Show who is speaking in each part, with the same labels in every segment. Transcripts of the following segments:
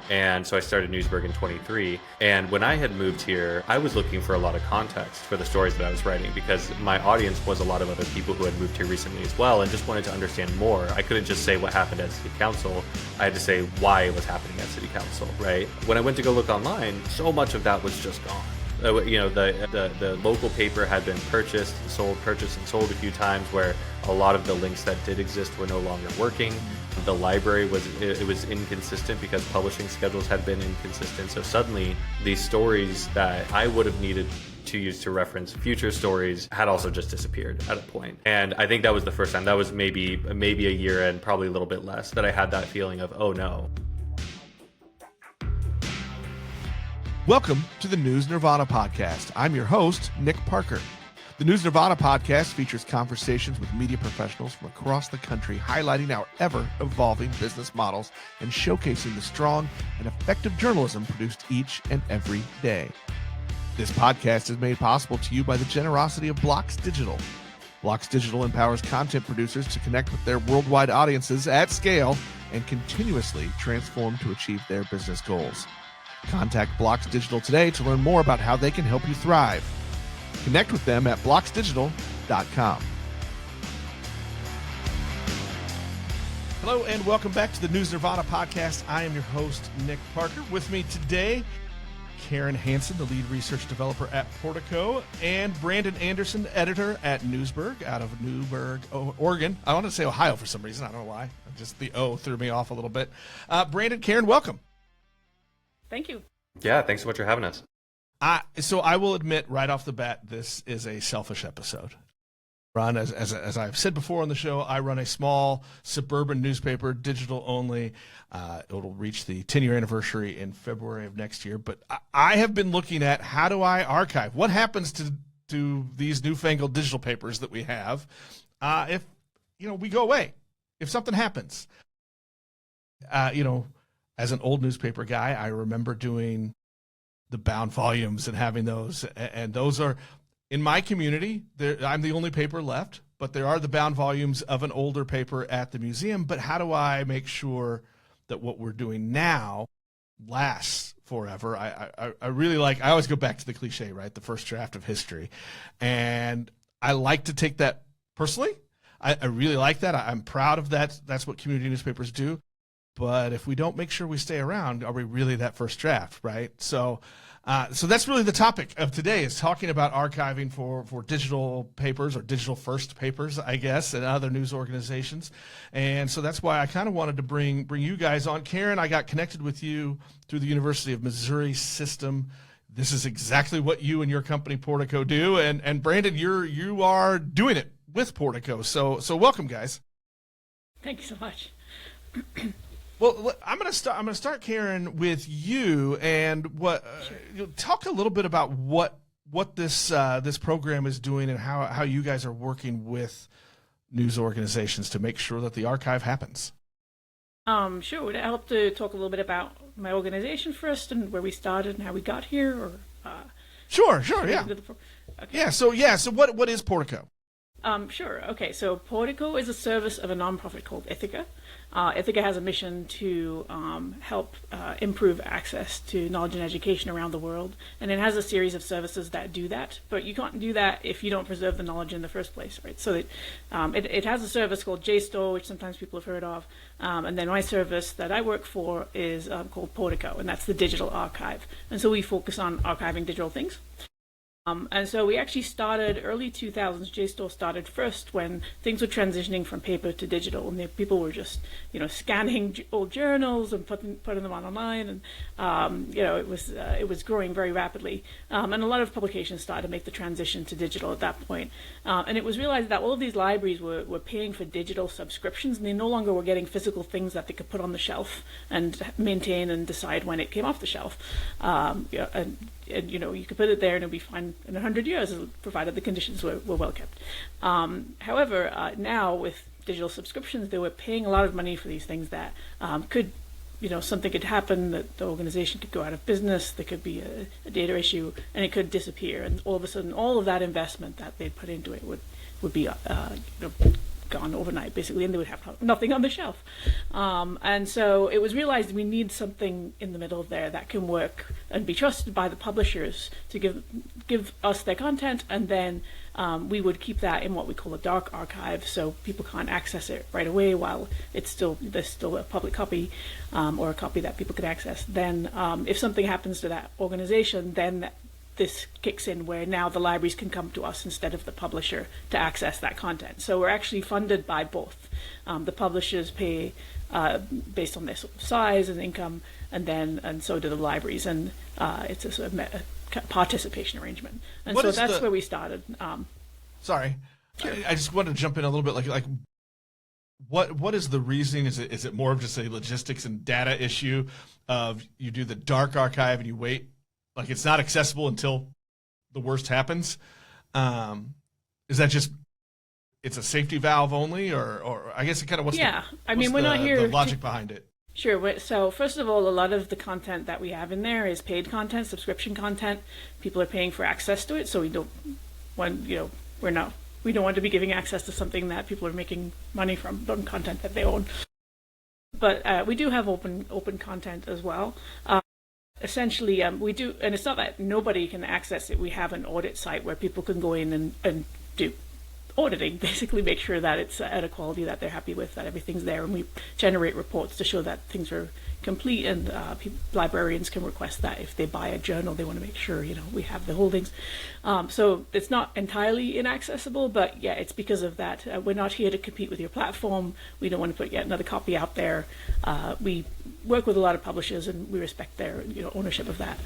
Speaker 1: And so I started Newsberg in 23. And when I had moved here, I was looking for a lot of context for the stories that I was writing because my audience was a lot of other people who had moved here recently as well and just wanted to understand more. I couldn't just say what happened at City Council. I had to say why it was happening at City Council, right? When I went to go look online, so much of that was just gone. The local paper had been purchased and sold a few times where a lot of the links that did exist were no longer working. The library was inconsistent because publishing schedules had been inconsistent. So suddenly these stories that I would have needed to use to reference future stories had also just disappeared at a point. And I think that was the first time. That was maybe a year and probably a little bit less that I had that feeling of, oh no.
Speaker 2: Welcome to the News Nirvana Podcast. I'm your host, Nick Parker. The News Nirvana Podcast features conversations with media professionals from across the country, highlighting our ever-evolving business models and showcasing the strong and effective journalism produced each and every day. This podcast is made possible to you by the generosity of Blocks Digital. Blocks Digital empowers content producers to connect with their worldwide audiences at scale and continuously transform to achieve their business goals. Contact Blocks Digital today to learn more about how they can help you thrive. Connect with them at blocksdigital.com. Hello and welcome back to the News Nirvana Podcast. I am your host, Nick Parker. With me today, Karen Hansen, the lead research developer at Portico, and Brandon Anderson, editor at Newsberg out of Newberg, Oregon. I want to say Ohio for some reason. I don't know why. Just the O threw me off a little bit. Brandon, Karen, welcome.
Speaker 3: Thank you.
Speaker 1: Yeah, thanks so much for having us.
Speaker 2: So I will admit right off the bat, this is a selfish episode. As I've said before on the show, I run a small suburban newspaper, digital only. It'll reach the 10-year anniversary in February of next year. But I have been looking at how do I archive? What happens to these newfangled digital papers that we have if we go away? If something happens, as an old newspaper guy, I remember doing the bound volumes and having those. And those are, in my community, I'm the only paper left, but there are the bound volumes of an older paper at the museum. But how do I make sure that what we're doing now lasts forever? I really I always go back to the cliche, right? The first draft of history. And I like to take that personally. I really like that. I'm proud of that. That's what community newspapers do. But if we don't make sure we stay around, are we really that first draft, right? So that's really the topic of today, is talking about archiving for digital papers, or digital first papers, I guess, and other news organizations. And so that's why I kind of wanted to bring you guys on. Karen, I got connected with you through the University of Missouri system. This is exactly what you and your company Portico do. And Brandon, you are doing it with Portico. So welcome, guys.
Speaker 3: Thank you so much.
Speaker 2: Well, I'm going to start, Karen, with you, and talk a little bit about what this program is doing and how you guys are working with news organizations to make sure that the archive happens.
Speaker 3: Sure. Would it help to talk a little bit about my organization first and where we started and how we got here? Or
Speaker 2: Sure, yeah.
Speaker 3: Okay.
Speaker 2: Yeah. So what is Portico?
Speaker 3: Sure. Okay. So Portico is a service of a nonprofit called Ithaca. Ithaca has a mission to help improve access to knowledge and education around the world, and it has a series of services that do that. But you can't do that if you don't preserve the knowledge in the first place, right? So it has a service called JSTOR, which sometimes people have heard of, and then my service that I work for is called Portico, and that's the digital archive. And so we focus on archiving digital things. And so we actually started early 2000s. JSTOR started first when things were transitioning from paper to digital, and people were just, scanning old journals and putting them online, and it was growing very rapidly. And a lot of publications started to make the transition to digital at that point. And it was realized that all of these libraries were paying for digital subscriptions, and they no longer were getting physical things that they could put on the shelf and maintain and decide when it came off the shelf. And you could put it there and it'll be fine in 100 years, provided the conditions were well kept. However, now with digital subscriptions, they were paying a lot of money for these things that something could happen, that the organization could go out of business, there could be a data issue, and it could disappear. And all of a sudden, all of that investment that they'd put into it would be gone. gone overnight, basically, and they would have nothing on the shelf. And so it was realized we need something in the middle there that can work and be trusted by the publishers to give us their content, and then we would keep that in what we call a dark archive, so people can't access it right away while there's still a public copy or a copy that people can access. Then if something happens to that organization, then this kicks in where now the libraries can come to us instead of the publisher to access that content. So we're actually funded by both. The publishers pay based on their sort of size and income, and so do the libraries, and it's a sort of participation arrangement. And so that's where we started.
Speaker 2: Sorry, I just wanted to jump in a little bit. Like, what is the reasoning? Is it more of just a logistics and data issue of you do the dark archive and you wait, like it's not accessible until the worst happens? Is that just it's a safety valve only, or I guess it kind of
Speaker 3: we're not here.
Speaker 2: The logic behind it.
Speaker 3: Sure. So first of all, a lot of the content that we have in there is paid content, subscription content. People are paying for access to it, so we don't want to be giving access to something that people are making money from content that they own. But we do have open content as well. Essentially, we do, and it's not that nobody can access it. We have an audit site where people can go in and do auditing, basically make sure that it's at a quality that they're happy with, that everything's there, and we generate reports to show that things are complete, and librarians can request that if they buy a journal, they want to make sure we have the holdings. So it's not entirely inaccessible, but yeah, it's because of that. We're not here to compete with your platform. We don't want to put yet another copy out there. We work with a lot of publishers, and we respect their ownership of that.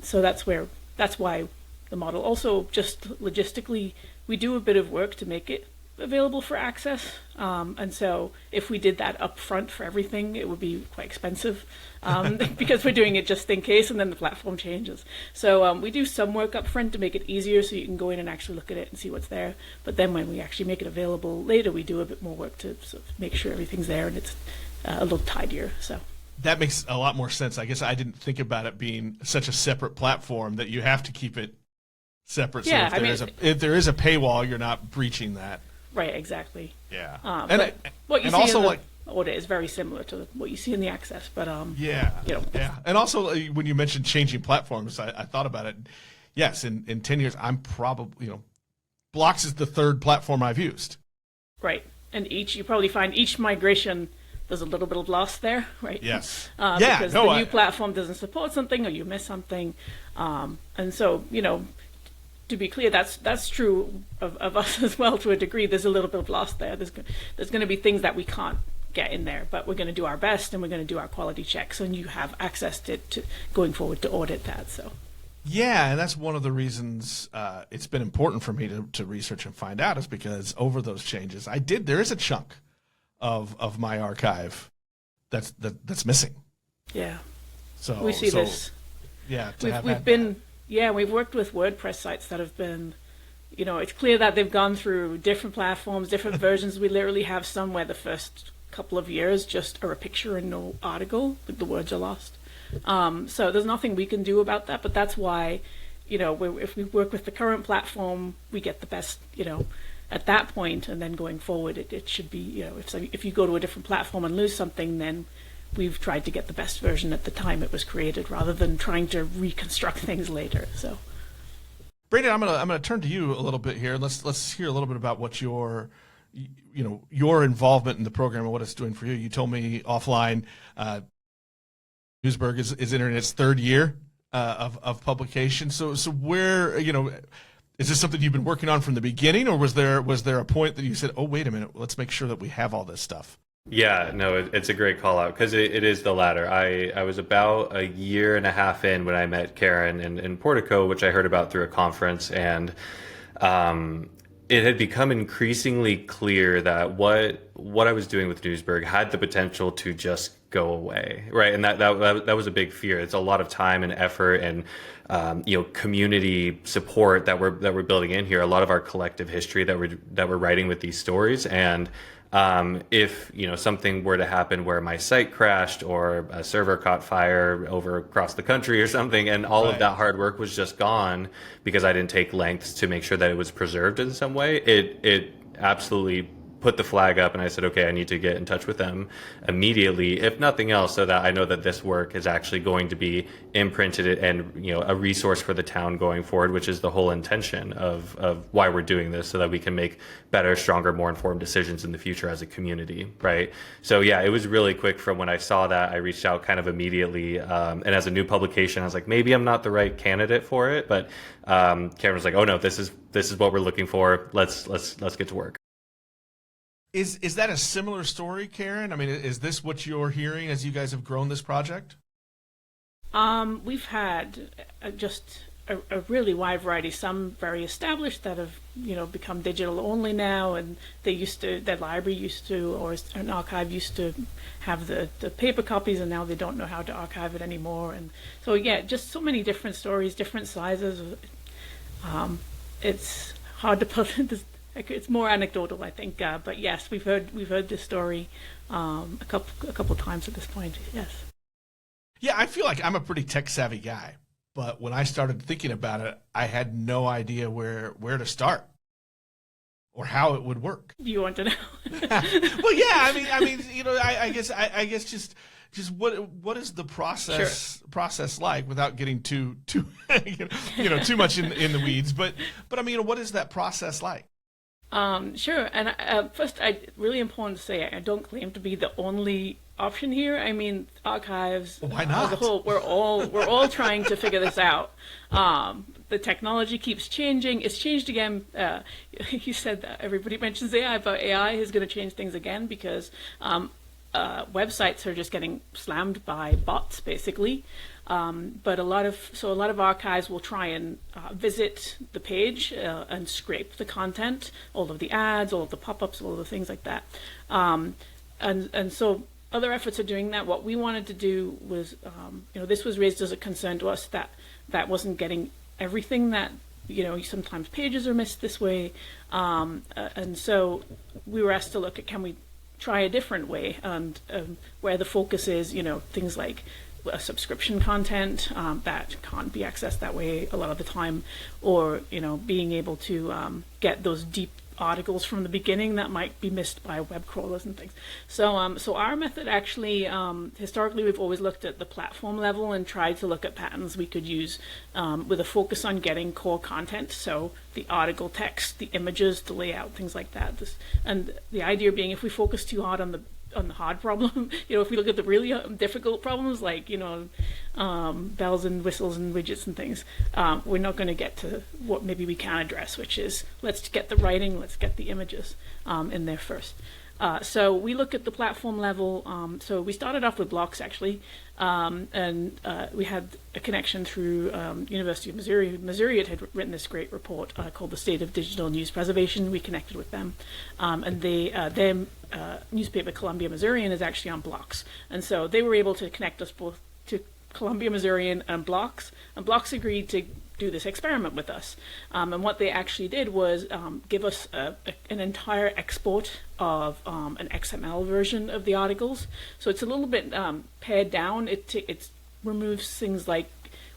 Speaker 3: So that's why the model. Also, just logistically, we do a bit of work to make it available for access, and so if we did that up front for everything, it would be quite expensive, because we're doing it just in case, and then the platform changes. So we do some work up front to make it easier, so you can go in and actually look at it and see what's there. But then when we actually make it available later, we do a bit more work to sort of make sure everything's there and it's a little tidier. So
Speaker 2: that makes a lot more sense. I guess I didn't think about it being such a separate platform that you have to keep it separate.
Speaker 3: Yeah,
Speaker 2: so if there is a paywall, you're not breaching that.
Speaker 3: Right, exactly.
Speaker 2: Yeah.
Speaker 3: But what you see
Speaker 2: also,
Speaker 3: in the audit is very similar to what you see in the access. But
Speaker 2: yeah. And also, when you mentioned changing platforms, I thought about it. Yes, in 10 years, I'm probably Blocks is the third platform I've used.
Speaker 3: Right, and you probably find each migration there's a little bit of loss there, right?
Speaker 2: Yes.
Speaker 3: Because the new platform doesn't support something, or you miss something, and so to be clear, that's true of us as well to a degree. There's a little bit of loss there. There's going to be things that we can't get in there, but we're going to do our best, and we're going to do our quality checks, and you have access to going forward to audit that. So.
Speaker 2: Yeah, and that's one of the reasons it's been important for me to research and find out, is because over those changes, there is a chunk of my archive that's missing.
Speaker 3: Yeah.
Speaker 2: So
Speaker 3: we see this.
Speaker 2: Yeah,
Speaker 3: we've worked with WordPress sites that have been, it's clear that they've gone through different platforms, different versions. We literally have some where the first couple of years just are a picture and no article, the words are lost. So there's nothing we can do about that, but that's why, if we work with the current platform, we get the best, at that point, and then going forward, it should be, if you go to a different platform and lose something, then we've tried to get the best version at the time it was created, rather than trying to reconstruct things later. So,
Speaker 2: Brandon, I'm gonna turn to you a little bit here. Let's hear a little bit about what your involvement in the program and what it's doing for you. You told me offline, Newsberg is entering its third year of publication. So where is this something you've been working on from the beginning, or was there a point that you said, oh, wait a minute, let's make sure that we have all this stuff?
Speaker 1: Yeah, no, it's a great call out, because it is the latter. I was about a year and a half in when I met Karen in Portico, which I heard about through a conference, and it had become increasingly clear that what I was doing with Newsberg had the potential to just go away, right? And that was a big fear. It's a lot of time and effort and community support that we're building in here. A lot of our collective history that we're writing with these stories. And if something were to happen where my site crashed or a server caught fire across the country or something, and all of that hard work was just gone because I didn't take lengths to make sure that it was preserved in some way, it absolutely put the flag up and I said, okay, I need to get in touch with them immediately, if nothing else, so that I know that this work is actually going to be imprinted and, you know, a resource for the town going forward, which is the whole intention of why we're doing this, so that we can make better, stronger, more informed decisions in the future as a community, right? So yeah, it was really quick from when I saw that. I reached out kind of immediately, and as a new publication, I was like, maybe I'm not the right candidate for it, but Karen was like, oh no, this is what we're looking for. Let's get to work.
Speaker 2: Is that a similar story, Karen? I mean, is this what you're hearing as you guys have grown this project?
Speaker 3: We've had just a really wide variety. Some very established that have, you know, become digital only now, and their library used to, or an archive used to have the paper copies, and now they don't know how to archive it anymore. And so yeah, just so many different stories, different sizes. It's hard to put this. It's more anecdotal, I think, but yes, we've heard this story a couple times at this point. Yes.
Speaker 2: Yeah, I feel like I'm a pretty tech savvy guy, but when I started thinking about it, I had no idea where to start or how it would work.
Speaker 3: You want to know?
Speaker 2: Well, yeah, I mean, you know, I guess just what is the process like, without getting too you know, too much in the weeds, but I mean, what is that process like?
Speaker 3: Sure. And first, really important to say, I don't claim to be the only option here. I mean, archives,
Speaker 2: why not?
Speaker 3: As a whole, we're all trying to figure this out. The technology keeps changing. It's changed again. You said that everybody mentions AI, but AI is going to change things again, because websites are just getting slammed by bots, basically. But a lot of archives will try and visit the page and scrape the content, all of the ads, all of the pop-ups, all of the things like that. And so other efforts are doing that. What we wanted to do was, you know, this was raised as a concern to us that wasn't getting everything that, you know, sometimes pages are missed this way. And so we were asked to look at, can we try a different way, and where the focus is, you know, things like subscription content that can't be accessed that way a lot of the time, or, you know, being able to get those deep articles from the beginning that might be missed by web crawlers and things. So so our method actually, historically, we've always looked at the platform level and tried to look at patterns we could use with a focus on getting core content, so the article text, the images, the layout, things like that. And the idea being, if we focus too hard on the hard problem, you know, if we look at the really difficult problems, like, you know, bells and whistles and widgets and things, we're not going to get to what maybe we can address, which is, let's get the writing, let's get the images in there first. So we look at the platform level. So we started off with blocks, actually, and we had a connection through University of Missouri. Missouri had written this great report called The State of Digital News Preservation. We connected with them, and their newspaper, Columbia Missourian, is actually on blocks, and so they were able to connect us both to Columbia Missourian and blocks agreed to do this experiment with us. And what they actually did was give us an entire export of an XML version of the articles. So it's a little bit pared down. It removes things like,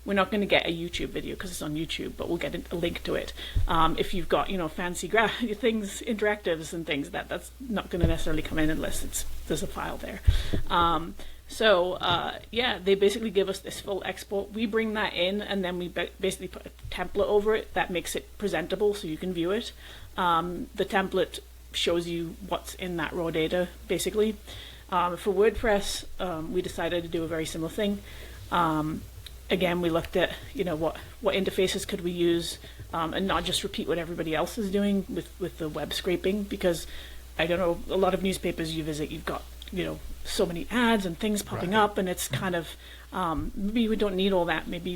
Speaker 3: we're not going to get a YouTube video because it's on YouTube, but we'll get a link to it. If you've got, you know, fancy things, interactives and things, that's not going to necessarily come in unless there's a file there. So yeah, they basically give us this full export. We bring that in, and then we basically put a template over it that makes it presentable so you can view it. The template shows you what's in that raw data, basically. For WordPress, we decided to do a very similar thing. Again, we looked at, you know, what interfaces could we use, and not just repeat what everybody else is doing with the web scraping, because I don't know, a lot of newspapers you visit, you've got, you know, so many ads and things popping up, and it's kind of, maybe we don't need all that. Maybe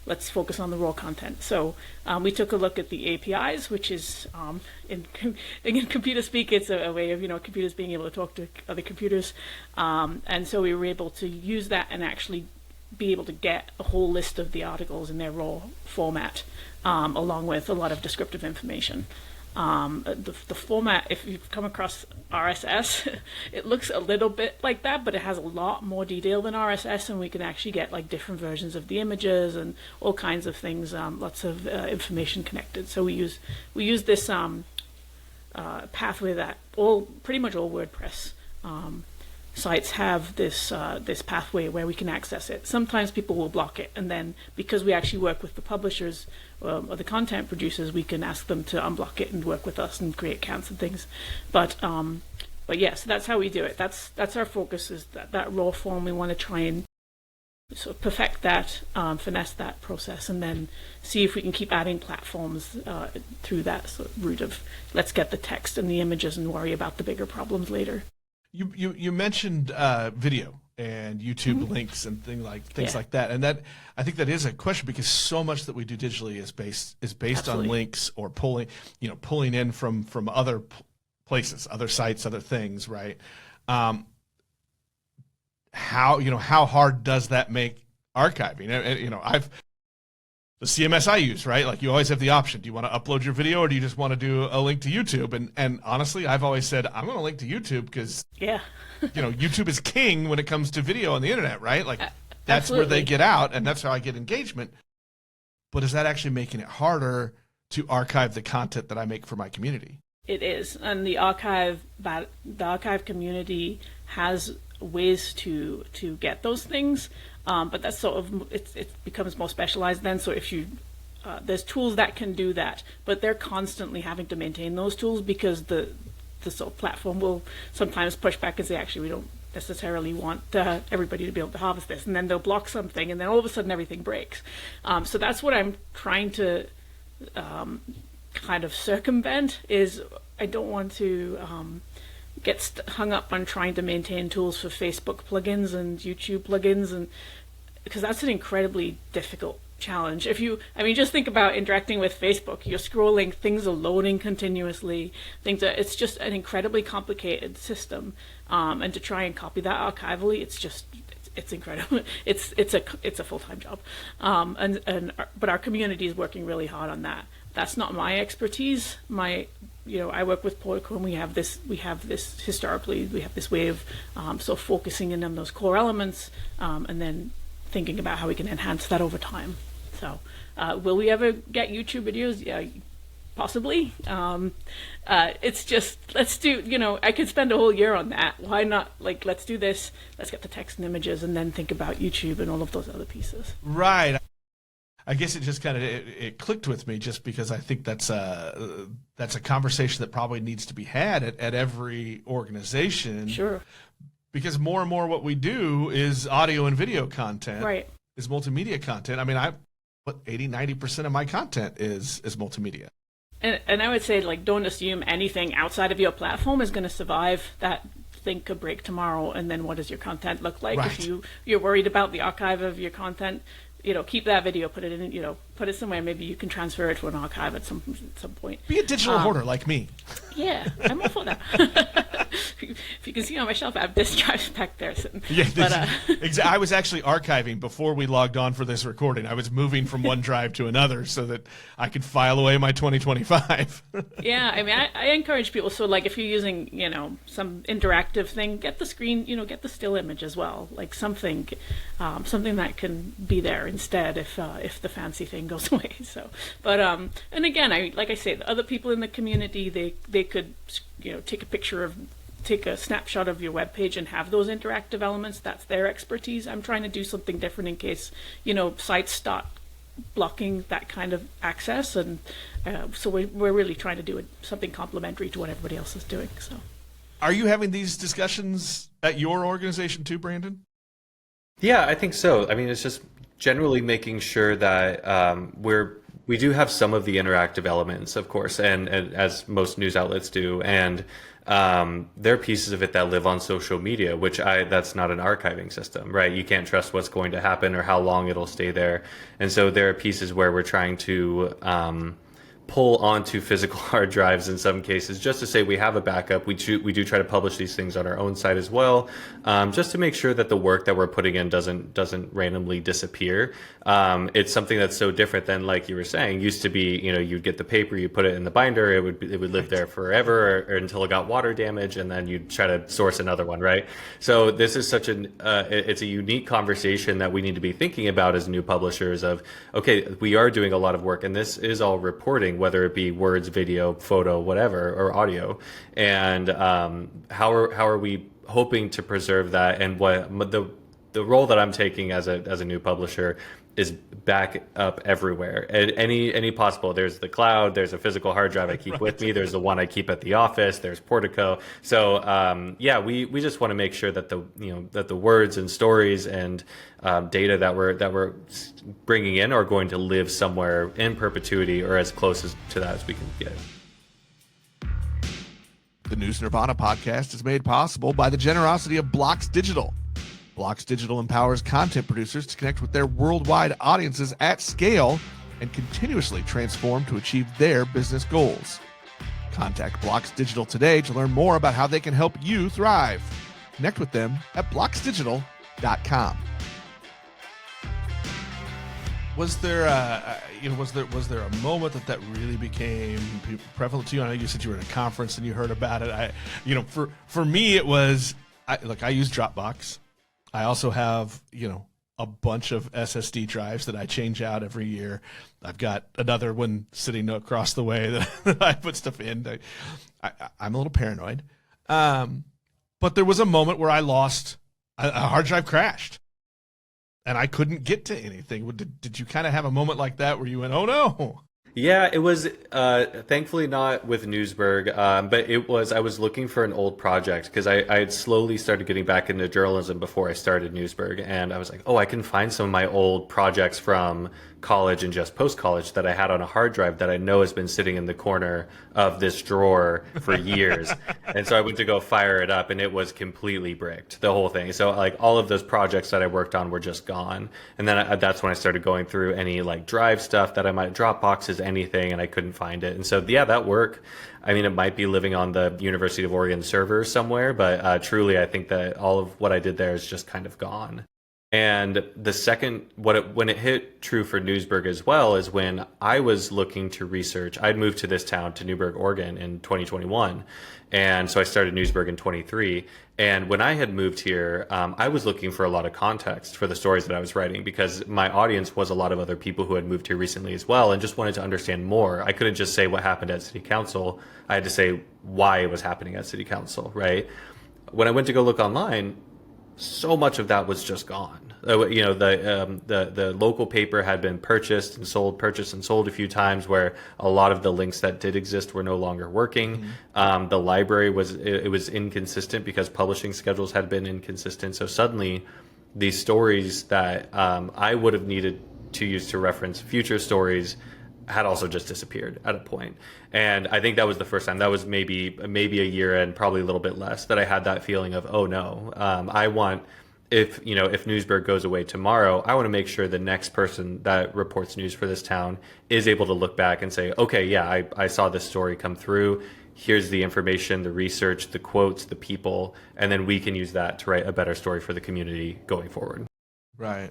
Speaker 3: let's focus on the raw content. So we took a look at the APIs, which is, in computer speak, it's a way of, you know, computers being able to talk to other computers. And so we were able to use that and actually be able to get a whole list of the articles in their raw format, along with a lot of descriptive information. The format, if you've come across RSS, it looks a little bit like that, but it has a lot more detail than RSS, and we can actually get like different versions of the images and all kinds of things, lots of information connected. So we use this pathway that pretty much all WordPress sites have this pathway where we can access it. Sometimes people will block it, and then because we actually work with the publishers or the content producers, we can ask them to unblock it and work with us and create accounts and things. But yes, that's how we do it. That's our focus, is that raw form. We want to try and sort of perfect that, finesse that process, and then see if we can keep adding platforms through that sort of route of let's get the text and the images and worry about the bigger problems later.
Speaker 2: You mentioned video and YouTube links and things like that, and that I think that is a question, because so much that we do digitally is based
Speaker 3: Absolutely.
Speaker 2: on links or pulling in from other places, other sites, other things, right? How hard does that make archiving? The CMS I use, right? Like, you always have the option. Do you want to upload your video, or do you just want to do a link to YouTube? And honestly, I've always said I'm going to link to YouTube, because YouTube is king when it comes to video on the internet, right? Like, that's
Speaker 3: Absolutely.
Speaker 2: where they get out, and that's how I get engagement. But is that actually making it harder to archive the content that I make for my community?
Speaker 3: It is, and the archive community has ways to get those things, but that's sort of it becomes more specialized then. So if you there's tools that can do that, but they're constantly having to maintain those tools, because the sort of platform will sometimes push back and say, actually, we don't necessarily want everybody to be able to harvest this, and then they'll block something, and then all of a sudden everything breaks. So that's what I'm trying to kind of circumvent, is I don't want to get hung up on trying to maintain tools for Facebook plugins and YouTube plugins, and because that's an incredibly difficult challenge. Just think about interacting with Facebook. You're scrolling, things are loading continuously, it's just an incredibly complicated system, and to try and copy that archivally, it's incredible. It's a full-time job, but our community is working really hard on that. That's not my expertise. I work with Portico, and we have this historically, we have this way of sort of focusing in on those core elements, and then thinking about how we can enhance that over time. So, will we ever get YouTube videos? Yeah, possibly. It's just, let's do, I could spend a whole year on that. Why not? Like, let's do this, let's get the text and images, and then think about YouTube and all of those other pieces.
Speaker 2: Right. I guess it just kind of it clicked with me, just because I think that's a conversation that probably needs to be had at every organization.
Speaker 3: Sure.
Speaker 2: Because more and more what we do is audio and video content.
Speaker 3: Right.
Speaker 2: Is multimedia content. 80-90% of my content is multimedia.
Speaker 3: And I would say, like, don't assume anything outside of your platform is going to survive that thing could break tomorrow, and then what does your content look like?
Speaker 2: Right.
Speaker 3: If you're worried about the archive of your content, keep that video, put it in, put it somewhere. Maybe you can transfer it to an archive at some point.
Speaker 2: Be a digital hoarder like me.
Speaker 3: Yeah, I'm all for that. If you can see on my shelf, I have disk drives back there sitting.
Speaker 2: Yeah,
Speaker 3: But,
Speaker 2: I was actually archiving before we logged on for this recording. I was moving from one drive to another so that I could file away my 2025.
Speaker 3: Yeah, I encourage people. So, like, if you're using, some interactive thing, get the screen, get the still image as well, like something that can be there instead if the fancy thing goes away. So, but and again, like I say, the other people in the community, they could take a snapshot of your webpage and have those interactive elements. That's their expertise. I'm trying to do something different in case sites start blocking that kind of access, and so we're really trying to do something complementary to what everybody else is doing. So,
Speaker 2: are you having these discussions at your organization too, Brandon?
Speaker 1: Yeah, I think so. It's just generally making sure that we do have some of the interactive elements, of course, and as most news outlets do, and there are pieces of it that live on social media, that's not an archiving system, right? You can't trust what's going to happen or how long it'll stay there. And so there are pieces where we're trying to pull onto physical hard drives in some cases, just to say we have a backup. We do try to publish these things on our own site as well, just to make sure that the work that we're putting in doesn't randomly disappear. It's something that's so different than, like you were saying, used to be, you'd get the paper, you put it in the binder, it would live there forever or until it got water damage, and then you'd try to source another one, right? So this is it's a unique conversation that we need to be thinking about as new publishers of, okay, we are doing a lot of work, and this is all reporting, writing, whether it be words, video, photo, whatever, or audio. And how are we hoping to preserve that? And what the role that I'm taking as a new publisher is back up everywhere at any possible. There's the cloud, there's a physical hard drive I keep with me, there's the one I keep at the office, there's Portico. So we just want to make sure that the words and stories and data that we're bringing in are going to live somewhere in perpetuity or as close to that as we can get.
Speaker 2: The News Nirvana podcast is made possible by the generosity of Blocks Digital. Blocks Digital empowers content producers to connect with their worldwide audiences at scale and continuously transform to achieve their business goals. Contact Blocks Digital today to learn more about how they can help you thrive. Connect with them at blocksdigital.com. Was there a moment that really became prevalent to you? I know you said you were at a conference and you heard about it. For me it was I use Dropbox. I also have, a bunch of SSD drives that I change out every year. I've got another one sitting across the way that I put stuff in. I'm a little paranoid. But there was a moment where I lost a hard drive crashed and I couldn't get to anything. Did you kind of have a moment like that where you went, oh no?
Speaker 1: Yeah, it was thankfully not with Newsberg, but I was looking for an old project because I had slowly started getting back into journalism before I started Newsberg, and I was like, oh, I can find some of my old projects from college and just post-college that I had on a hard drive that I know has been sitting in the corner of this drawer for years. And so I went to go fire it up and it was completely bricked, the whole thing. So like all of those projects that I worked on were just gone. And then that's when I started going through any like drive stuff that I might, Dropboxes, anything, and I couldn't find it. And so, yeah, that work, I mean, it might be living on the University of Oregon server somewhere, but truly I think that all of what I did there is just kind of gone. And the second, when it hit true for Newsberg as well, is when I was looking to research. I'd moved to this town, to Newberg, Oregon in 2021. And so I started Newsberg in 23. And when I had moved here, I was looking for a lot of context for the stories that I was writing because my audience was a lot of other people who had moved here recently as well and just wanted to understand more. I couldn't just say what happened at City Council. I had to say why it was happening at City Council, right? When I went to go look online, so much of that was just gone. The local paper had been purchased and sold a few times, where a lot of the links that did exist were no longer working. Mm-hmm. The library was inconsistent because publishing schedules had been inconsistent. So suddenly, these stories that I would have needed to use to reference future stories had also just disappeared at a point. And I think that was the first time. That was maybe a year and probably a little bit less that I had that feeling of, oh no, if Newsberg goes away tomorrow, I want to make sure the next person that reports news for this town is able to look back and say, okay, yeah, I saw this story come through. Here's the information, the research, the quotes, the people, and then we can use that to write a better story for the community going forward.
Speaker 2: Right.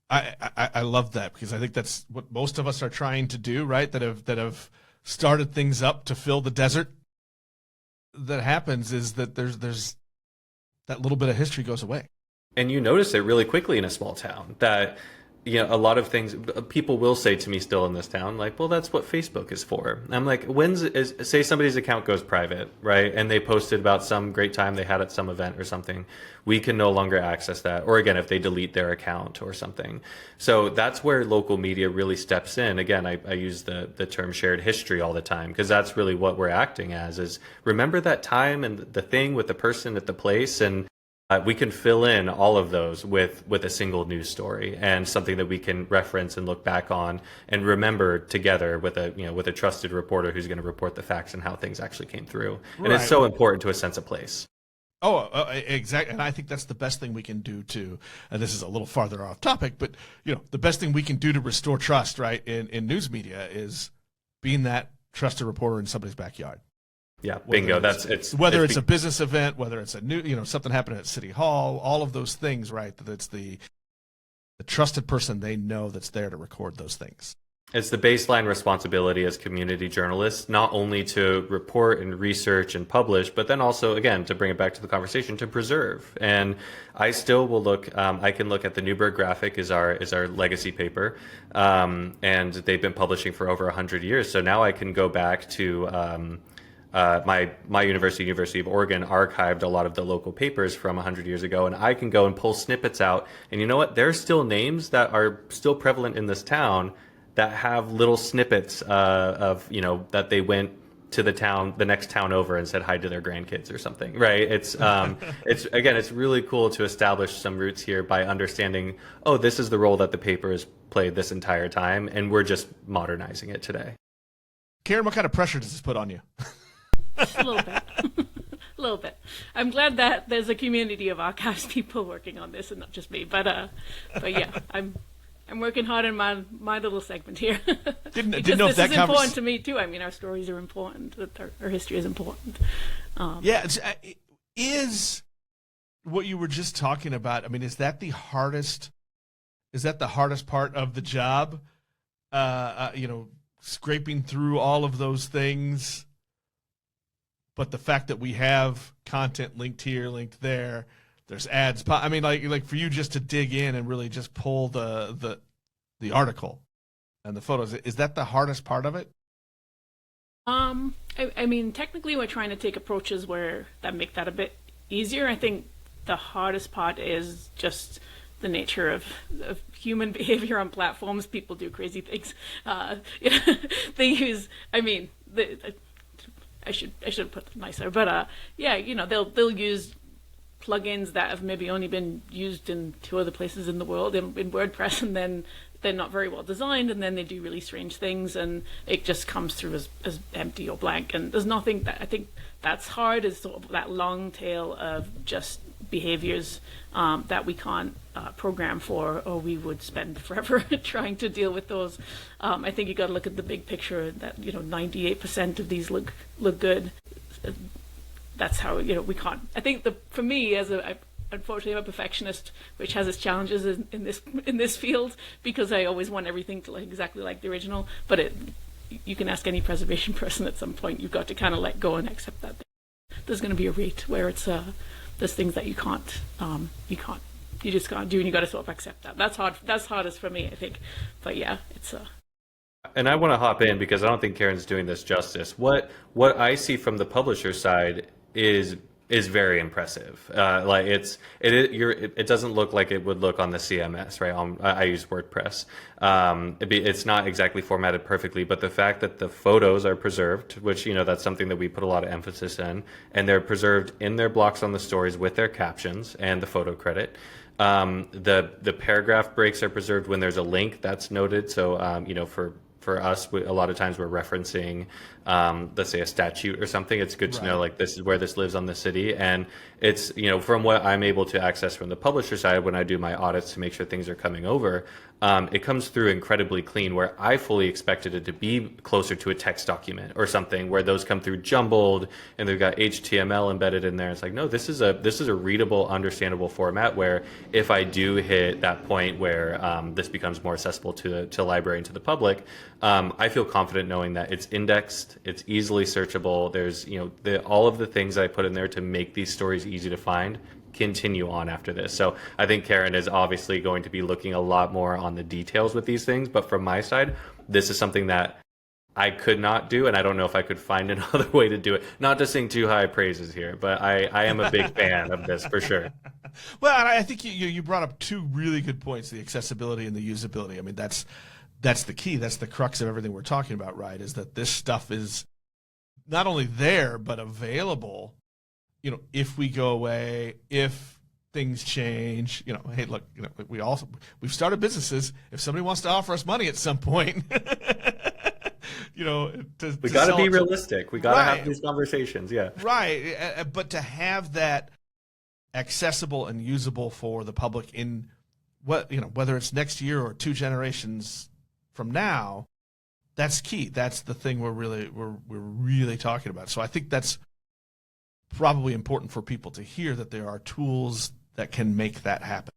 Speaker 2: I love that because I think that's what most of us are trying to do, right? That have started things up to fill the desert. That happens is that there's that little bit of history goes away.
Speaker 1: And you notice it really quickly in a small town that, a lot of things people will say to me still in this town, like, well, that's what Facebook is for. I'm like, say somebody's account goes private, right? And they posted about some great time they had at some event or something. We can no longer access that. Or again, if they delete their account or something. So that's where local media really steps in. Again, I use the term shared history all the time because that's really what we're acting as is remember that time and the thing with the person at the place, and we can fill in all of those with a single news story and something that we can reference and look back on and remember together with a trusted reporter who's going to report the facts and how things actually came through. And It's so important to a sense of place.
Speaker 2: Oh, exactly. And I think that's the best thing we can do and this is a little farther off topic, but the best thing we can do to restore trust, right, in news media is being that trusted reporter in somebody's backyard.
Speaker 1: Yeah, bingo.
Speaker 2: Whether it's a business event, whether it's a new, something happening at City Hall, all of those things, right? That it's the trusted person they know that's there to record those things.
Speaker 1: It's the baseline responsibility as community journalists, not only to report and research and publish, but then also, again, to bring it back to the conversation, to preserve. And I still will look. I can look at the Newberg Graphic is our legacy paper, and they've been publishing for over 100 years. So now I can go back to. My University of Oregon, archived a lot of the local papers from 100 years ago, and I can go and pull snippets out. And you know what? There's still names that are still prevalent in this town that have little snippets of, that they went to the next town over and said hi to their grandkids or something, right? It's really cool to establish some roots here by understanding, oh, this is the role that the paper has played this entire time, and we're just modernizing it today.
Speaker 2: Karen, what kind of pressure does this put on you?
Speaker 3: A little bit. A little bit. I'm glad that there's a community of archives people working on this and not just me. But yeah, I'm working hard in my little segment here.
Speaker 2: Didn't know if
Speaker 3: this
Speaker 2: that
Speaker 3: is important to me too. I mean, our stories are important. Our history is important.
Speaker 2: Is what you were just talking about? I mean, is that the hardest? Is that the hardest part of the job? Scraping through all of those things. But the fact that we have content linked here, linked there, there's ads. I mean, like for you just to dig in and really just pull the article and the photos, is that the hardest part of it?
Speaker 3: I mean, technically, we're trying to take approaches that make that a bit easier. I think the hardest part is just the nature of human behavior on platforms. People do crazy things. They use. I mean, I should have put them nicer, but they'll use plugins that have maybe only been used in 2 other places in the world in WordPress, and then they're not very well designed, and then they do really strange things, and it just comes through as empty or blank. And there's nothing that I think that's hard, is sort of that long tail of just behaviors that we can't program for, or we would spend forever trying to deal with those. I think you got to look at the big picture, that 98% of these look good. That's how we can't. I think for me, unfortunately, I'm a perfectionist, which has its challenges in this field, because I always want everything to look exactly like the original. But you can ask any preservation person at some point. You've got to kind of let go and accept that there's going to be a rate where it's there's things that you just can't do, and you got to sort of accept that. That's hard. That's hardest for me, I think. But yeah, it's
Speaker 1: And I want to hop in because I don't think Karen's doing this justice. What I see from the publisher side is very impressive. It doesn't look like it would look on the CMS, right? I use WordPress. It's not exactly formatted perfectly, but the fact that the photos are preserved, which that's something that we put a lot of emphasis in, and they're preserved in their blocks on the stories with their captions and the photo credit. The paragraph breaks are preserved when there's a link that's noted. So for us, a lot of times we're referencing, let's say, a statute or something. It's good to know, like, this is where this lives on the city. And it's, from what I'm able to access from the publisher side when I do my audits to make sure things are coming over, it comes through incredibly clean, where I fully expected it to be closer to a text document or something, where those come through jumbled and they've got HTML embedded in there. It's like, no, this is a readable, understandable format, where if I do hit that point where this becomes more accessible to the library and to the public, I feel confident knowing that it's indexed, it's easily searchable. There's all of the things I put in there to make these stories easy to find continue on after this. So I think Karen is obviously going to be looking a lot more on the details with these things. But from my side, this is something that I could not do, and I don't know if I could find another way to do it. Not to sing too high praises here, but I am a big fan of this for sure.
Speaker 2: Well, and I think you brought up 2 really good points: the accessibility and the usability. I mean, that's the key. That's the crux of everything we're talking about, right? Is that this stuff is not only there but available. If we go away, if things change, hey, look, we've started businesses. If somebody wants to offer us money at some point, we
Speaker 1: got to be realistic. We got to have these conversations. Yeah.
Speaker 2: Right. But to have that accessible and usable for the public in whether it's next year or 2 generations from now, that's key. That's the thing we're really talking about. So I think that's probably important for people to hear, that there are tools that can make that happen.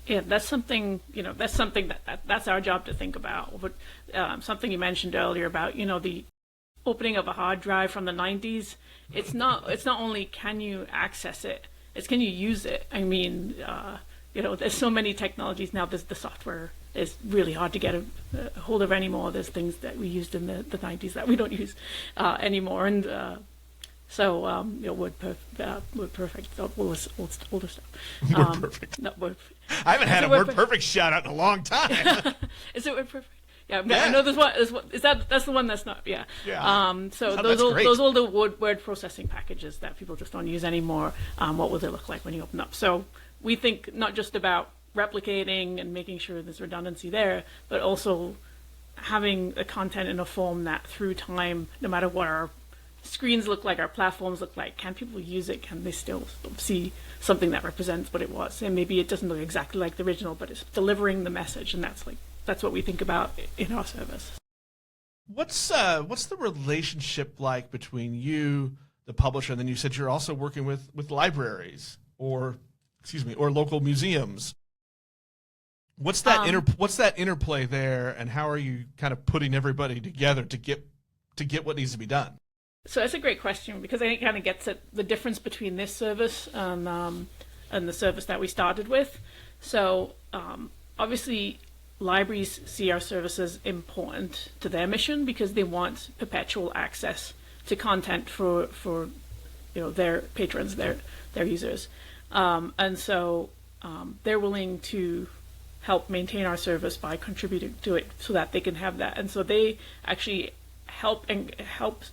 Speaker 3: Yeah, that's something, that's our job to think about. But something you mentioned earlier about, the opening of a hard drive from the 90s, it's not only can you access it, it's can you use it. I mean, there's so many technologies now. The software is really hard to get a hold of anymore. There's things that we used in the 90s that we don't use anymore. And WordPerfect, all this older stuff.
Speaker 2: WordPerfect.
Speaker 3: Not Word.
Speaker 2: I haven't had a WordPerfect shout out in a long time.
Speaker 3: Is it WordPerfect? Yeah, I know there's one. That's the one that's not. Yeah. So those older word processing packages that people just don't use anymore. What will they look like when you open up? So we think not just about replicating and making sure there's redundancy there, but also having the content in a form that through time, no matter what our screens look like, our platforms look like, can people use it? Can they still see something that represents what it was? And maybe it doesn't look exactly like the original, but it's delivering the message, and that's what we think about in our service.
Speaker 2: What's the relationship like between you, the publisher, and then you said you're also working with libraries or local museums? What's that interplay there, and how are you kind of putting everybody together to get what needs to be done?
Speaker 3: So that's a great question, because I think it kind of gets at the difference between this service and the service that we started with. So obviously, libraries see our service as important to their mission because they want perpetual access to content for their patrons, their users, and so they're willing to help maintain our service by contributing to it so that they can have that. And so they actually help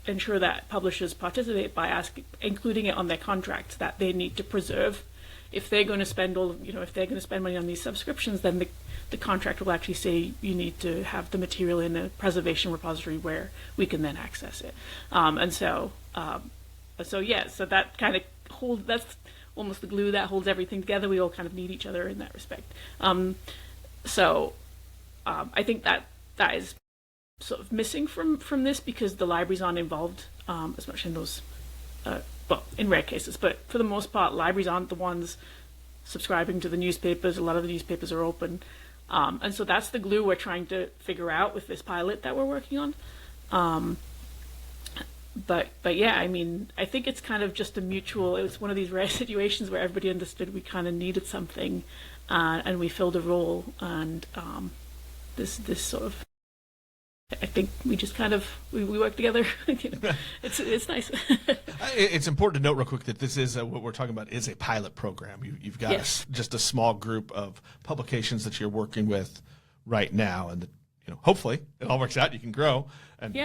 Speaker 3: ensure that publishers participate by including it on their contracts that they need to preserve. If they're going to spend money on these subscriptions, then the contract will actually say you need to have the material in a preservation repository where we can then access it. So that kind of that's almost the glue that holds everything together. We all kind of need each other in that respect. I think that is sort of missing from this because the libraries aren't involved as much in those, in rare cases, but for the most part, libraries aren't the ones subscribing to the newspapers. A lot of the newspapers are open. And so that's the glue we're trying to figure out with this pilot that we're working on. But yeah, I mean, I think it's kind of just it was one of these rare situations where everybody understood we kind of needed something, and we filled a role, and this sort of, I think we just kind of, we work together. It's nice.
Speaker 2: It's important to note real quick that this is what we're talking about is a pilot program. You've got just a small group of publications that you're working with right now, and hopefully it all works out. You can grow, and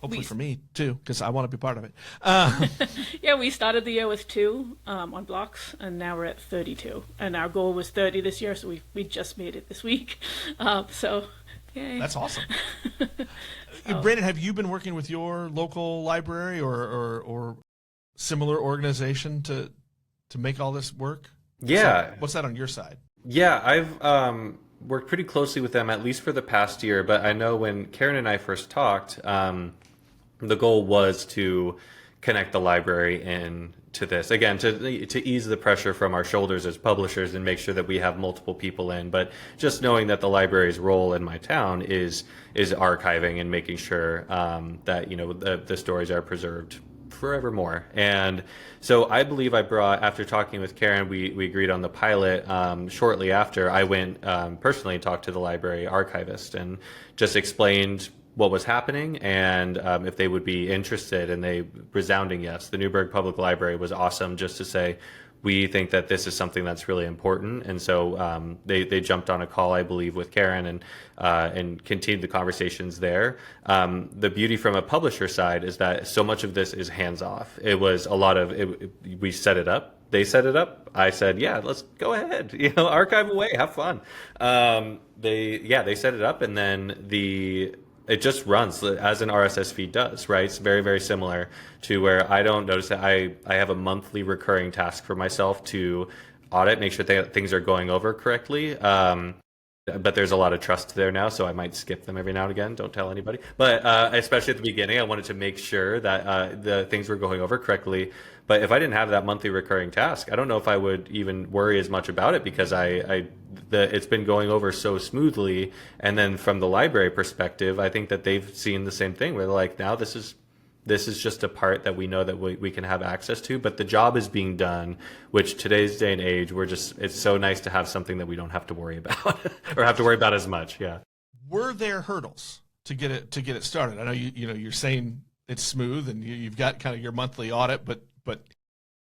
Speaker 2: hopefully for me too, because I want to be part of it.
Speaker 3: Yeah, we started the year with 2 on blocks, and now we're at 32. And our goal was 30 this year, so we just made it this week. Yay.
Speaker 2: That's awesome. Brandon, have you been working with your local library or similar organization to make all this work?
Speaker 1: Yeah.
Speaker 2: What's that on your side?
Speaker 1: Yeah, I've worked pretty closely with them, at least for the past year. But I know when Karen and I first talked, the goal was to connect the library in to this, again, to ease the pressure from our shoulders as publishers and make sure that we have multiple people in. But just knowing that the library's role in my town is archiving and making sure that the stories are preserved forevermore. And so I believe after talking with Karen, we agreed on the pilot. Shortly after, I went personally and talked to the library archivist and just explained what was happening and if they would be interested, and they resounding yes. The Newberg Public Library was awesome just to say, we think that this is something that's really important. And so they jumped on a call, I believe, with Karen and continued the conversations there. The beauty from a publisher side is that so much of this is hands off. It was a lot of we set it up. They set it up. I said, yeah, let's go ahead. Archive away, have fun. They set it up, and then it just runs as an RSS feed does, right? It's very, very similar to where I don't notice that I have a monthly recurring task for myself to audit, make sure that things are going over correctly. but there's a lot of trust there now, so I might skip them every now and again. Don't tell anybody. But especially at the beginning, I wanted to make sure that the things were going over correctly. But if I didn't have that monthly recurring task, I don't know if I would even worry as much about it, because it's been going over so smoothly. And then from the library perspective, I think that they've seen the same thing, where they're like, now this is just a part that we know that we can have access to, but the job is being done, which today's day and age, it's so nice to have something that we don't have to worry about or have to worry about as much. Yeah.
Speaker 2: Were there hurdles to get it started? I know you're saying it's smooth and you've got kind of your monthly audit, but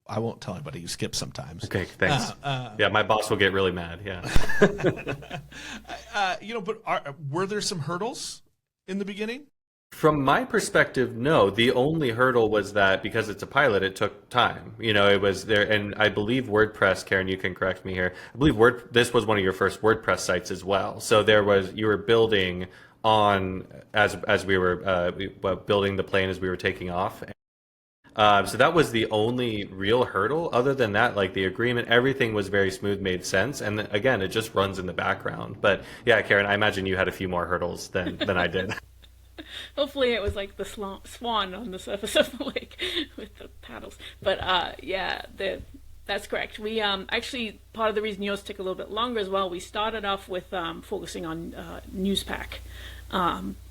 Speaker 2: I won't tell anybody you skip sometimes.
Speaker 1: Okay, thanks. Yeah, my boss will get really mad. Yeah.
Speaker 2: But were there some hurdles in the beginning?
Speaker 1: From my perspective, no. The only hurdle was that because it's a pilot, it took time. It was there, and I believe WordPress, Karen, you can correct me here. I believe this was one of your first WordPress sites as well. So you were building on as we were building the plane as we were taking off. So that was the only real hurdle. Other than that, like the agreement, everything was very smooth, made sense. And again, it just runs in the background. But yeah, Karen, I imagine you had a few more hurdles than I did.
Speaker 3: Hopefully it was like the swan on the surface of the lake with the paddles. But that's correct. We actually, part of the reason yours took a little bit longer as well, we started off with focusing on Newspack.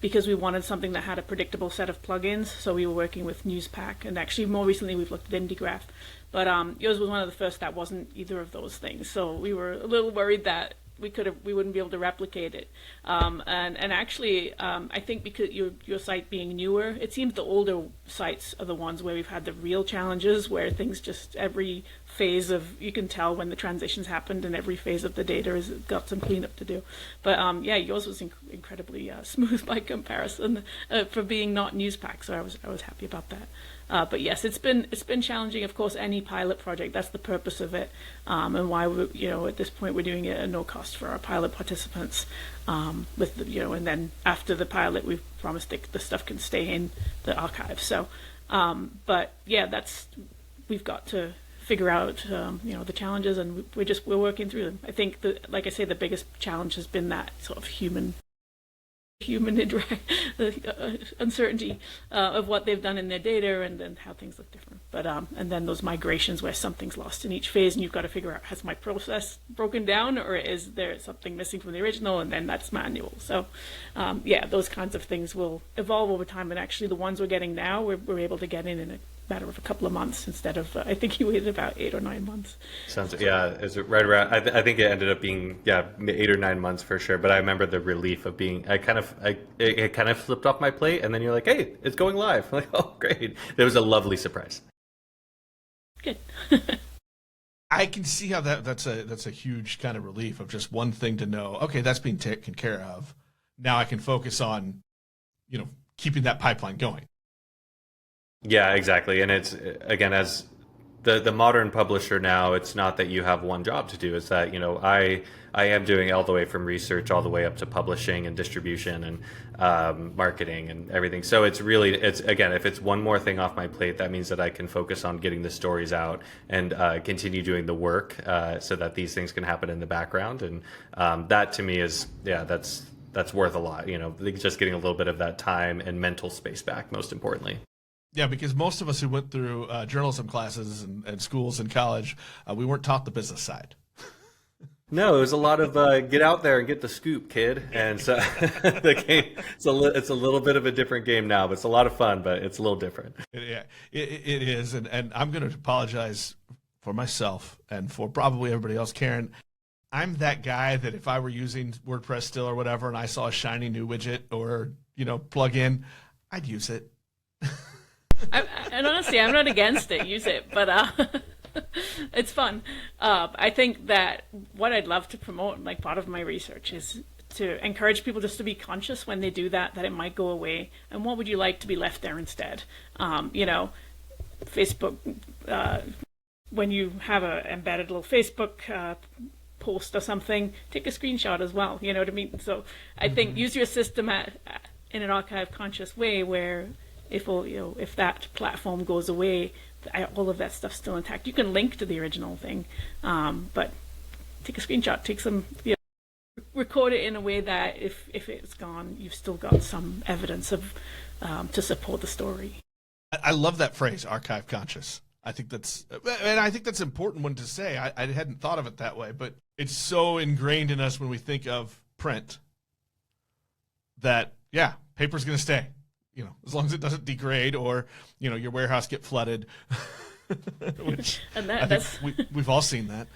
Speaker 3: Because we wanted something that had a predictable set of plugins, so we were working with Newspack, and actually more recently we've looked at IndieGraph. But yours was one of the first that wasn't either of those things, so we were a little worried that we wouldn't be able to replicate it. And actually, I think because your site being newer, it seems the older sites are the ones where we've had the real challenges, where things just every phase of, you can tell when the transitions happened, and every phase of the data has got some cleanup to do. But yours was incredibly smooth by comparison for being not Newspack, so I was happy about that. But yes, it's been challenging. Of course, any pilot project, that's the purpose of it, and why at this point we're doing it at no cost for our pilot participants. And then after the pilot, we've promised the stuff can stay in the archive. So, but yeah, we've got to figure out the challenges, and we're working through them. I think like I say, the biggest challenge has been that sort of human uncertainty of what they've done in their data, and then how things look different. But and then those migrations where something's lost in each phase, and you've got to figure out, has my process broken down, or is there something missing from the original, and then that's manual. So those kinds of things will evolve over time, and actually the ones we're getting now, we're able to get in a matter of a couple of months instead of I think you waited about 8 or 9 months.
Speaker 1: Sounds is it right around? I think it ended up being 8 or 9 months for sure. But I remember the relief of being it kind of slipped off my plate, and then you're like, hey, it's going live. I'm like, oh great! It was a lovely surprise.
Speaker 3: Good.
Speaker 2: I can see how that's a huge kind of relief of just one thing to know. Okay, that's being taken care of. Now I can focus on keeping that pipeline going.
Speaker 1: Yeah, exactly. And it's, again, as the modern publisher now, it's not that you have one job to do. It's that, I am doing all the way from research all the way up to publishing and distribution and marketing and everything. So it's again, if it's one more thing off my plate, that means that I can focus on getting the stories out and continue doing the work so that these things can happen in the background. And that to me is, that's worth a lot. Just getting a little bit of that time and mental space back, most importantly.
Speaker 2: Yeah, because most of us who went through journalism classes and schools and college, we weren't taught the business side.
Speaker 1: No, it was a lot of get out there and get the scoop, kid. And so the game, it's a little bit of a different game now, but it's a lot of fun, but it's a little different.
Speaker 2: It is. And I'm going to apologize for myself and for probably everybody else. Karen, I'm that guy that if I were using WordPress still or whatever, and I saw a shiny new widget or, plugin, I'd use it.
Speaker 3: And honestly, I'm not against it. Use it, but it's fun. I think that what I'd love to promote, like part of my research, is to encourage people just to be conscious when they do that it might go away. And what would you like to be left there instead? Facebook. When you have a embedded little Facebook post or something, take a screenshot as well. You know what I mean? So I think use your system in an archive conscious way where. If that platform goes away, all of that stuff's still intact. You can link to the original thing, but take a screenshot, take some record it in a way that if it's gone, you've still got some evidence of to support the story.
Speaker 2: I love that phrase, archive conscious. I think that's important one to say. I hadn't thought of it that way, but it's so ingrained in us when we think of print that, yeah, paper's going to stay, as long as it doesn't degrade or, your warehouse get flooded, which we've all seen that.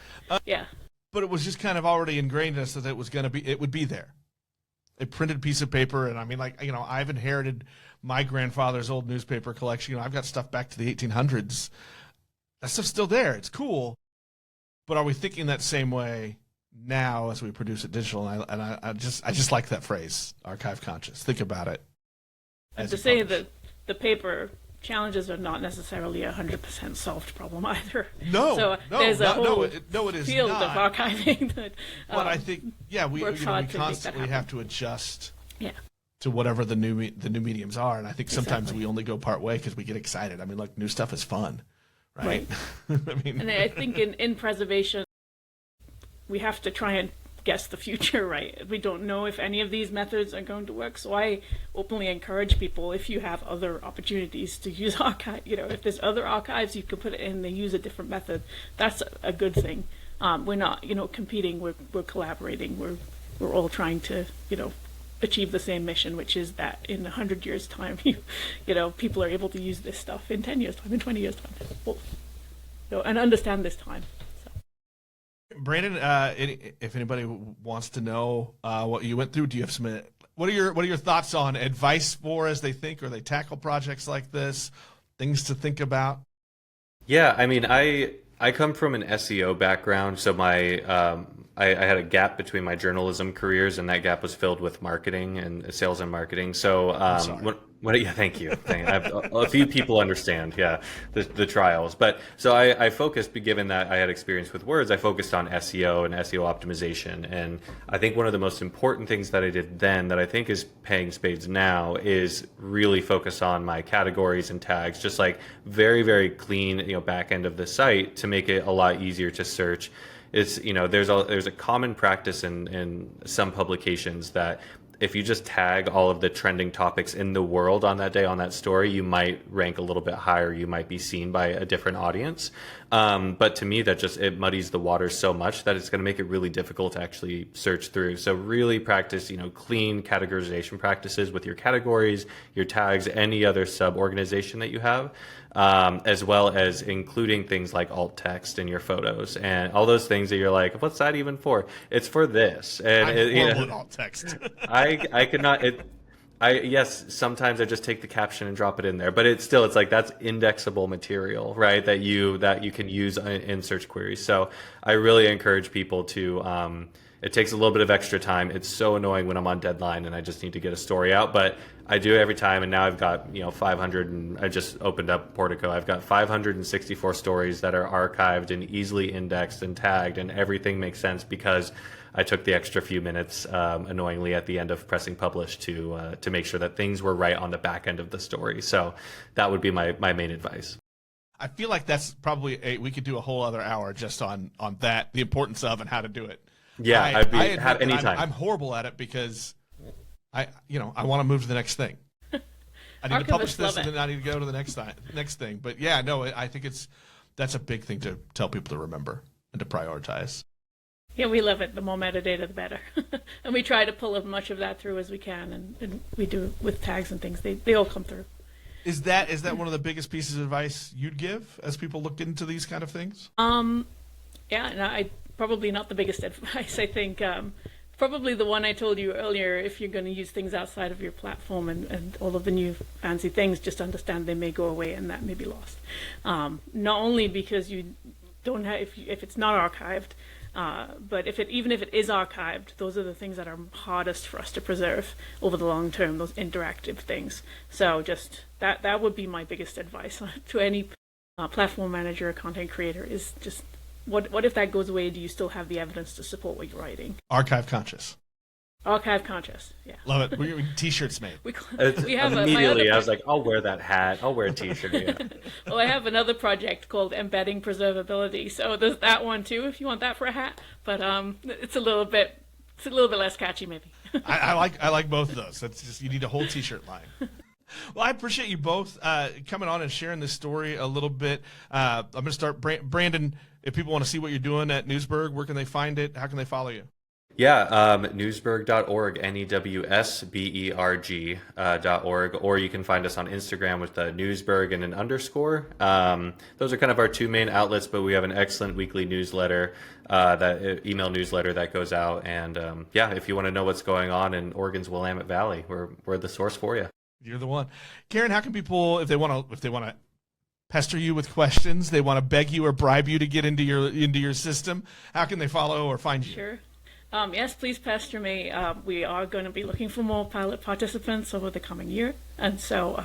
Speaker 3: Yeah.
Speaker 2: But it was just kind of already ingrained in us that it would be there. A printed piece of paper. And I mean, I've inherited my grandfather's old newspaper collection. I've got stuff back to the 1800s. That stuff's still there. It's cool. But are we thinking that same way now as we produce it digital? And I just like that phrase, archive conscious. Think about it.
Speaker 3: And to say that the paper challenges are not necessarily a 100% solved problem either. There's a whole
Speaker 2: it is
Speaker 3: field
Speaker 2: not.
Speaker 3: of archiving that.
Speaker 2: But I think, we constantly have to adjust.
Speaker 3: Yeah.
Speaker 2: To whatever the new mediums are, and I think sometimes we only go part way because we get excited. I mean, look, new stuff is fun, right?
Speaker 3: And I think in preservation, we have to try and guess the future, right? We don't know if any of these methods are going to work, so I openly encourage people, if you have other opportunities to use archive, if there's other archives you can put it in, they use a different method, that's a good thing. We're not, competing, we're collaborating, we're all trying to, achieve the same mission, which is that in 100 years' time, people are able to use this stuff in 10 years' time, in 20 years' time, and understand this time. So.
Speaker 2: Brandon, if anybody wants to know what you went through, do you have some? What are your thoughts on advice for as they think or they tackle projects like this? Things to think about.
Speaker 1: Yeah, I mean, I come from an SEO background, so my I had a gap between my journalism careers, and that gap was filled with marketing and sales and marketing. So, yeah, thank you. A few people understand, the trials. But so I focused, given that I had experience with words, I focused on SEO and SEO optimization. And I think one of the most important things that I did then that I think is paying spades now is really focus on my categories and tags, just like very, very clean, back end of the site to make it a lot easier to search. It's, there's a common practice in some publications that if you just tag all of the trending topics in the world on that day on that story, you might rank a little bit higher. You might be seen by a different audience. But to me, that it muddies the waters so much that it's going to make it really difficult to actually search through. So really practice, clean categorization practices with your categories, your tags, any other sub-organization that you have. As well as including things like alt text in your photos and all those things that you're like, what's that even for? It's for this. And
Speaker 2: I'm horrible at alt text.
Speaker 1: I could not. Yes, sometimes I just take the caption and drop it in there, but it's like that's indexable material, right? That you can use in search queries. So I really encourage people to. It takes a little bit of extra time. It's so annoying when I'm on deadline and I just need to get a story out, but I do every time. And now I've got 500, and I just opened up Portico. I've got 564 stories that are archived and easily indexed and tagged, and everything makes sense because I took the extra few minutes, annoyingly, at the end of pressing publish to make sure that things were right on the back end of the story. So that would be my main advice.
Speaker 2: I feel like that's probably we could do a whole other hour just on that, the importance of and how to do it.
Speaker 1: Yeah, have any time.
Speaker 2: I'm horrible at it because I want to move to the next thing. I need to publish this and then I need to go to the next thing. But yeah, no, I think that's a big thing to tell people to remember and to prioritize.
Speaker 3: Yeah, we love it. The more metadata, the better. And we try to pull as much of that through as we can, and we do with tags and things. They all come through.
Speaker 2: Is that one of the biggest pieces of advice you'd give as people look into these kind of things?
Speaker 3: Yeah, no, probably not the biggest advice. I think probably the one I told you earlier, if you're going to use things outside of your platform and all of the new fancy things, just understand they may go away and that may be lost. Not only because you don't have, if it's not archived, but even if it is archived, those are the things that are hardest for us to preserve over the long term, those interactive things. So just that would be my biggest advice to any platform manager or content creator is just, what if that goes away? Do you still have the evidence to support what you're writing?
Speaker 2: Archive conscious.
Speaker 3: Archive conscious, yeah.
Speaker 2: Love it. We T-shirts made.
Speaker 3: we have
Speaker 1: immediately, I was like, I'll wear that hat. I'll wear a T-shirt. Yeah.
Speaker 3: Well, I have another project called Embedding Preservability, so there's that one too if you want that for a hat. But it's a little bit It's a little bit less catchy, maybe.
Speaker 2: I like both of those. That's just, you need a whole T-shirt line. Well, I appreciate you both coming on and sharing this story a little bit. I'm going to start, Brandon. If people want to see what you're doing at Newsberg, where can they find it? How can they follow you?
Speaker 1: Yeah, newsberg.org, NEWSBERG.org, or you can find us on Instagram with Newsberg and an underscore. Those are kind of our two main outlets, but we have an excellent weekly newsletter, email newsletter that goes out. And if you want to know what's going on in Oregon's Willamette Valley, we're the source for you.
Speaker 2: You're the one. Karen, how can people, if they want to pester you with questions, they want to beg you or bribe you to get into your system, how can they follow or find you?
Speaker 3: Sure. Yes, please pester me. We are going to be looking for more pilot participants over the coming year, and so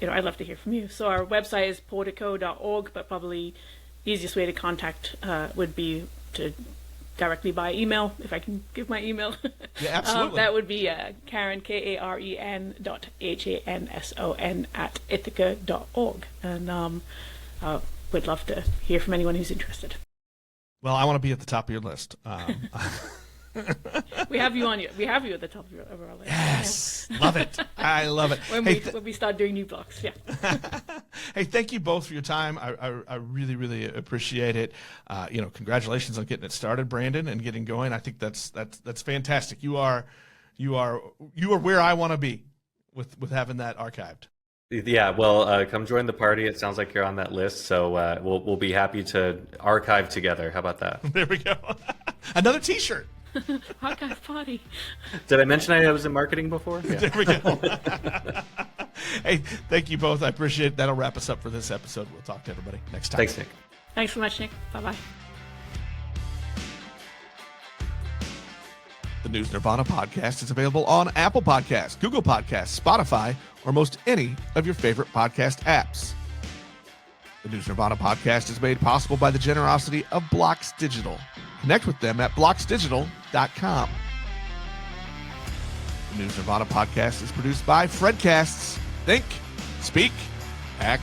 Speaker 3: I'd love to hear from you. So our website is portico.org, but probably the easiest way to contact would be to directly by email, if I can give my email.
Speaker 2: Yeah, absolutely.
Speaker 3: That would be Karen, KAREN.HANSON @ithaca.org, and would love to hear from anyone who's interested.
Speaker 2: Well, I want to be at the top of your list.
Speaker 3: We have you at the top of our list.
Speaker 2: Yes, love it. I love it.
Speaker 3: When we start doing new blocks, yeah.
Speaker 2: Hey, thank you both for your time. I really, really appreciate it. Congratulations on getting it started, Brandon, and getting going. I think that's fantastic. You are where I want to be with having that archived.
Speaker 1: Yeah, well, come join the party. It sounds like you're on that list, so we'll be happy to archive together. How about that?
Speaker 2: There we go. Another T-shirt.
Speaker 3: Archive party.
Speaker 1: Did I mention I was in marketing before? Yeah.
Speaker 2: There we go. Hey, thank you both. I appreciate it. That'll wrap us up for this episode. We'll talk to everybody next time.
Speaker 1: Thanks, Nick.
Speaker 3: Thanks so much, Nick. Bye-bye.
Speaker 2: The News Nirvana podcast is available on Apple Podcasts, Google Podcasts, Spotify, or most any of your favorite podcast apps. The News Nirvana podcast is made possible by the generosity of Blocks Digital. Connect with them at blocksdigital.com. The News Nirvana podcast is produced by Fredcasts. Think, speak, act,